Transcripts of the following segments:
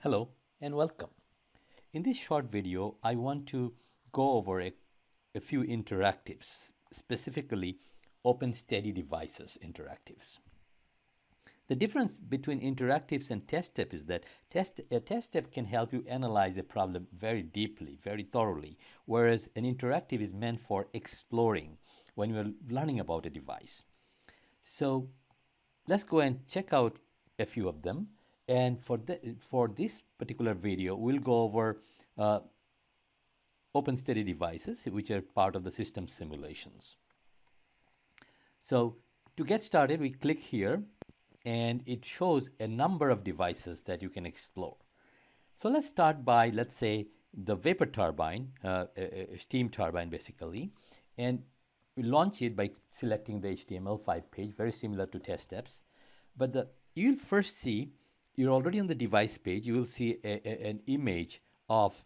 Hello and welcome. In this short video, I want to go over a few interactives, specifically OpenSteadyDevices interactives. The difference between interactives and test step is that a test step can help you analyze a problem very deeply, very thoroughly, whereas an interactive is meant for exploring when you're learning about a device. So let's go and check out a few of them. And for this particular video, we'll go over OpenSteadyDevices, which are part of the system simulations. So to get started, we click here, and it shows a number of devices that you can explore. So let's start by, let's say, the vapor turbine, a steam turbine basically, and we launch it by selecting the HTML5 page, very similar to test steps. But you'll first see, you're already on the device page, you will see an image of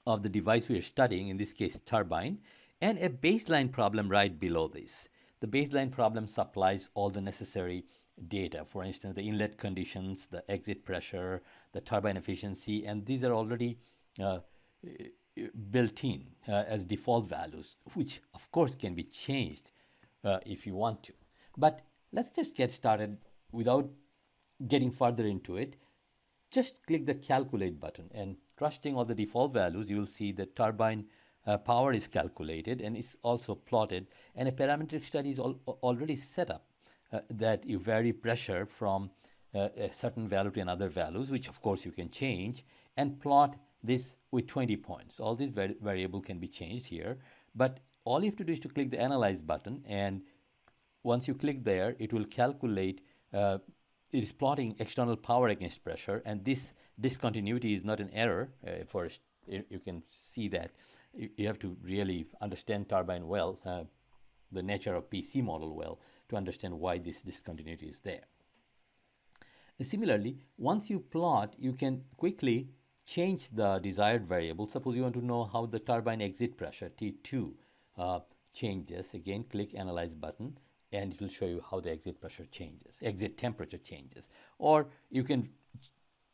the device we are studying, in this case turbine, and a baseline problem right below this. The baseline problem supplies all the necessary data, for instance, the inlet conditions, the exit pressure, the turbine efficiency, and these are already built in as default values, which of course can be changed if you want to. But let's just get started without getting further into it. Just click the calculate button, and trusting all the default values, you will see the turbine power is calculated and it's also plotted, and a parametric study is already set up that you vary pressure from a certain value to another values, which of course you can change, and plot this with 20 points. All these variable can be changed here, but all you have to do is to click the analyze button, and once you click there, it will calculate it is plotting external power against pressure, and this discontinuity is not an error. You can see that you have to really understand turbine well, the nature of PC model well, to understand why this discontinuity is there. Similarly, once you plot, you can quickly change the desired variable. Suppose you want to know how the turbine exit pressure, T2, changes. Again, click Analyze button, and it will show you how the exit pressure changes, exit temperature changes. Or you can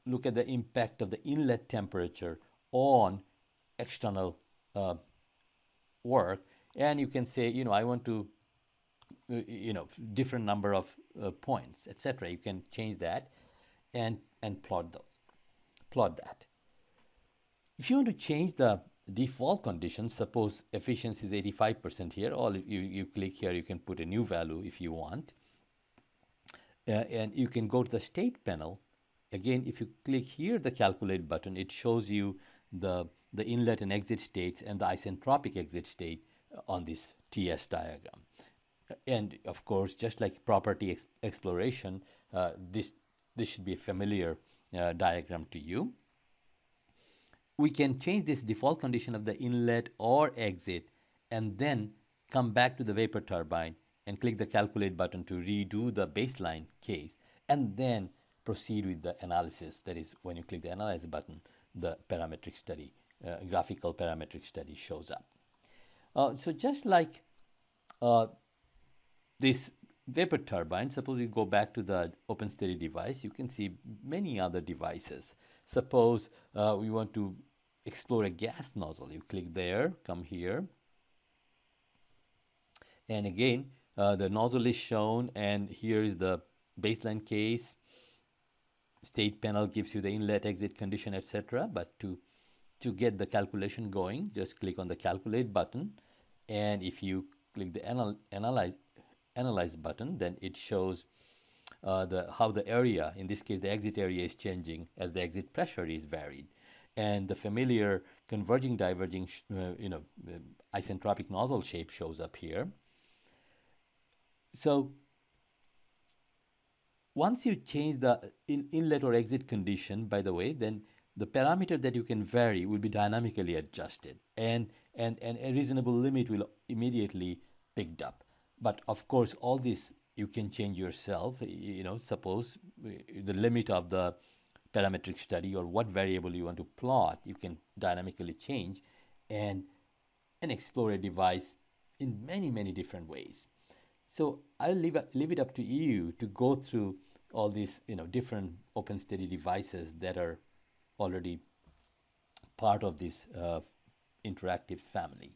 look at the impact of the inlet temperature on external work, and you can say, I want to, different number of points, etc. You can change that and plot that. If you want to change the default conditions, suppose efficiency is 85% here, or you click here, you can put a new value if you want. And you can go to the state panel. Again, if you click here, the calculate button, it shows you the inlet and exit states and the isentropic exit state on this TS diagram. And of course, just like property exploration, this should be a familiar diagram to you. We can change this default condition of the inlet or exit, and then come back to the vapor turbine and click the calculate button to redo the baseline case, and then proceed with the analysis. That is, when you click the analyze button, the parametric study, graphical parametric study shows up. So just like this vapor turbine, suppose you go back to the OpenSteady device, you can see many other devices. Suppose we want to explore a gas nozzle. You click there, come here, and again the nozzle is shown, and here is the baseline case. State panel gives you the inlet, exit condition, etc. But to get the calculation going, just click on the calculate button, and if you click the analyze button, then it shows how the area, in this case the exit area, is changing as the exit pressure is varied, and the familiar converging diverging isentropic nozzle shape shows up here. So once you change the inlet or exit condition, by the way, then the parameter that you can vary will be dynamically adjusted, and a reasonable limit will immediately picked up. But of course, all this you can change yourself. Suppose the limit of the parametric study or what variable you want to plot, you can dynamically change and explore a device in many different ways. So I'll leave it up to you to go through all these different OpenSteady devices that are already part of this interactive family.